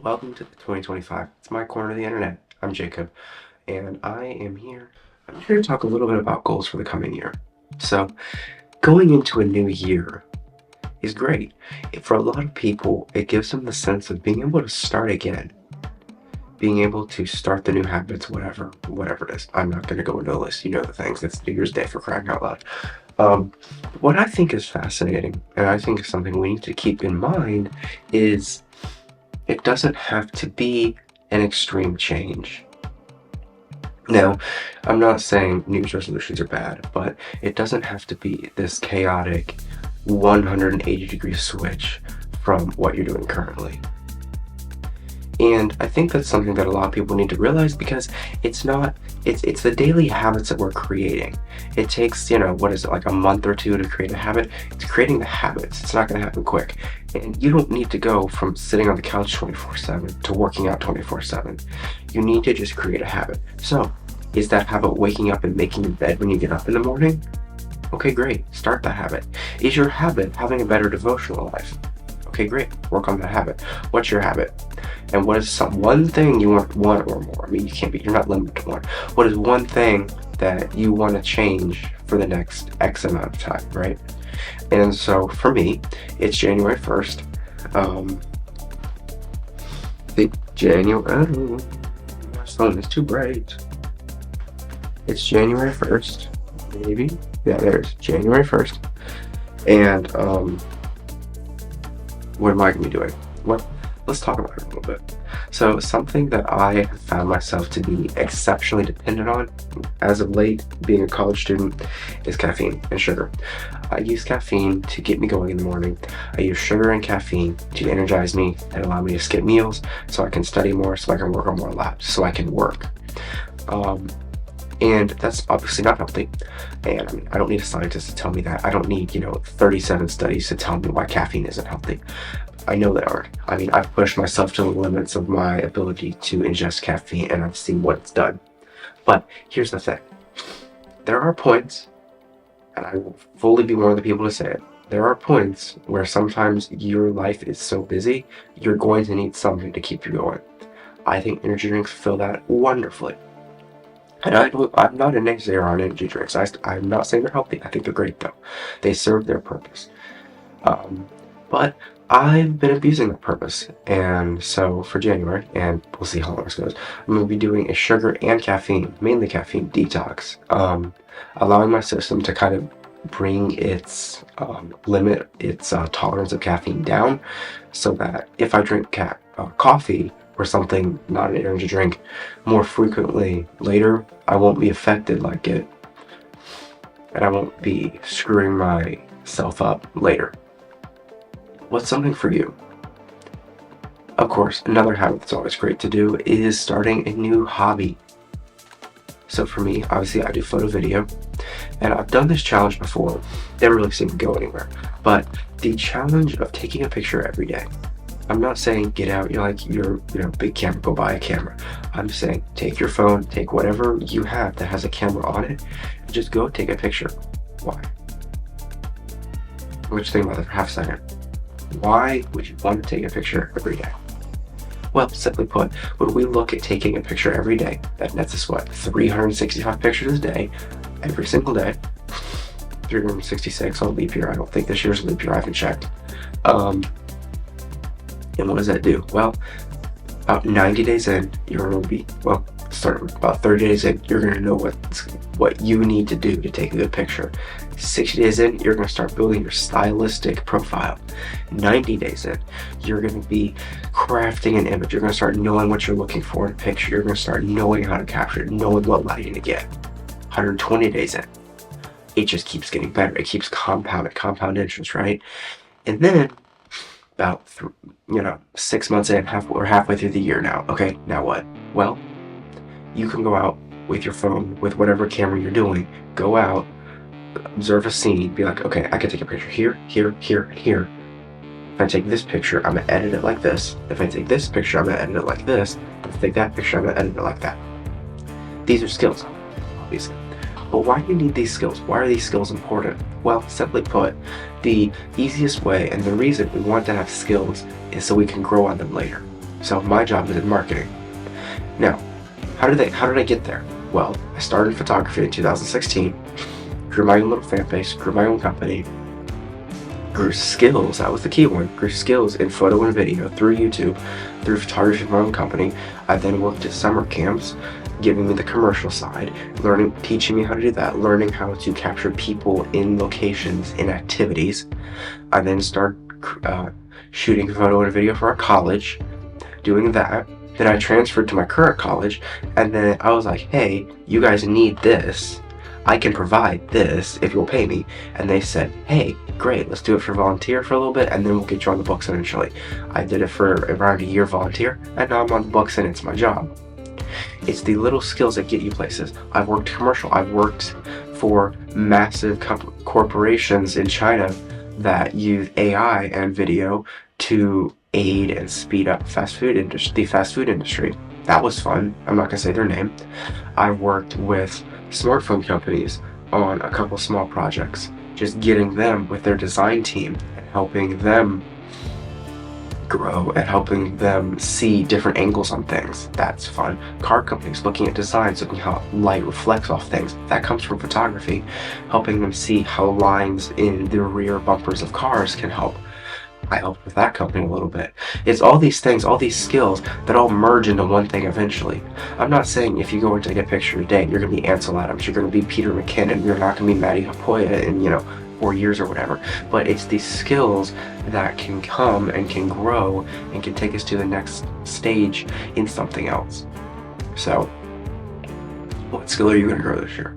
Welcome to 2025. It's my corner of the internet. I'm Jacob, and I am here. I'm here to talk a little bit about goals for the coming year. So, going into a new year is great. For a lot of people, it gives them the sense of being able to start again, being able to start the new habits, whatever it is. I'm not going to go into a list. You know the things. It's New Year's Day for crying out loud. Um, what I think is fascinating, and I think is something we need to keep in mind, is it doesn't have to be an extreme change. Now, I'm not saying New Year's resolutions are bad, but it doesn't have to be this chaotic 180-degree switch from what you're doing currently. And I think that's something that a lot of people need to realize because it's the daily habits that we're creating. It takes, what is it, like a month or two to create a habit? It's creating the habits. It's not going to happen quick. And you don't need to go from sitting on the couch 24/7 to working out 24/7. You need to just create a habit. So, is that habit waking up and making your bed when you get up in the morning? Okay, great. Start the habit. Is your habit having a better devotional life? Okay, great. Work on that habit. What's your habit? And what is one thing you want one or more? I mean, you're not limited to one. What is one thing that you want to change for the next X amount of time, right? And so for me, it's January 1st. The January, my sun is too bright. It's January 1st, maybe. Yeah, there's January 1st. And, what am I going to be doing? Well, let's talk about it a little bit. So something that I have found myself to be exceptionally dependent on as of late, being a college student, is caffeine and sugar. I use caffeine to get me going in the morning. I use sugar and caffeine to energize me and allow me to skip meals so I can study more, so I can work on more labs, so I can work. And that's obviously not healthy. And I mean, I don't need a scientist to tell me that. I don't need, 37 studies to tell me why caffeine isn't healthy. I know they aren't. I mean, I've pushed myself to the limits of my ability to ingest caffeine and I've seen what it's done. But here's the thing. There are points, and I will fully be one of the people to say it, there are points where sometimes your life is so busy, you're going to need something to keep you going. I think energy drinks fill that wonderfully. And I'm not a naysayer on energy drinks. I'm not saying they're healthy. I think they're great, though. They serve their purpose. But I've been abusing that purpose. And so for January, and we'll see how long this goes, I'm going to be doing a sugar and caffeine, mainly caffeine, detox. Allowing my system to kind of bring its limit, its tolerance of caffeine down so that if I drink coffee, or something, not an energy drink, more frequently later, I won't be affected like it, and I won't be screwing myself up later. What's something for you? Of course, another habit that's always great to do is starting a new hobby. So for me, obviously I do photo video, and I've done this challenge before. Never really seemed to go anywhere, but the challenge of taking a picture every day. I'm not saying get out, you're big camera, go buy a camera. I'm saying take your phone, take whatever you have that has a camera on it, and just go take a picture. Why? What you think about that for half a second? Why would you want to take a picture every day? Well, simply put, when we look at taking a picture every day, that nets us what? 365 pictures a day, every single day. 366 on leap year. I don't think this year's leap year, I haven't checked. And what does that do? Well, about 90 days in, you're going to be, about 30 days in, you're going to know what you need to do to take a good picture. 60 days in, you're going to start building your stylistic profile. 90 days in, you're going to be crafting an image. You're going to start knowing what you're looking for in a picture. You're going to start knowing how to capture it, knowing what lighting to get. 120 days in, it just keeps getting better. It keeps compound interest, right? And then, about 6 months in, we're halfway through the year now. Okay, now what? Well, you can go out with your phone, with whatever camera you're doing, go out, observe a scene, be like, okay, I can take a picture here, here, here, and here. If I take this picture, I'm gonna edit it like this. If I take this picture, I'm gonna edit it like this. If I take that picture, I'm gonna edit it like that. These are skills, obviously. But why do you need these skills? Why are these skills important? Well, simply put, the easiest way and the reason we want to have skills is so we can grow on them later. So my job is in marketing. Now, how did I get there? Well, I started photography in 2016, grew my own little fan base, grew my own company, grew skills, that was the key one, grew skills in photo and video through YouTube, through photography of my own company. I then worked at summer camps, giving me the commercial side, teaching me how to do that, learning how to capture people in locations, in activities. I then started shooting photo and video for a college, doing that. Then I transferred to my current college, and then I was like, hey, you guys need this. I can provide this if you'll pay me. And they said, hey, great, let's do it for volunteer for a little bit, and then we'll get you on the books eventually. I did it for around a year volunteer, and now I'm on the books and it's my job. It's the little skills that get you places. I've worked commercial. I've worked for massive corporations in China that use AI and video to aid and speed up the fast food industry. That was fun. I'm not gonna say their name. I've worked with smartphone companies on a couple small projects, just getting them with their design team and helping them grow and helping them see different angles on things. That's fun. Car companies looking at designs, looking how light reflects off things. That comes from photography, helping them see how lines in the rear bumpers of cars can help. I helped with that company a little bit. It's all these things, all these skills that all merge into one thing eventually. I'm not saying if you go and take a picture today, you're going to be Ansel Adams, you're going to be Peter McKinnon, you're not going to be Matty Hapoya in, 4 years or whatever. But it's these skills that can come and can grow and can take us to the next stage in something else. So, what skill are you going to grow this year?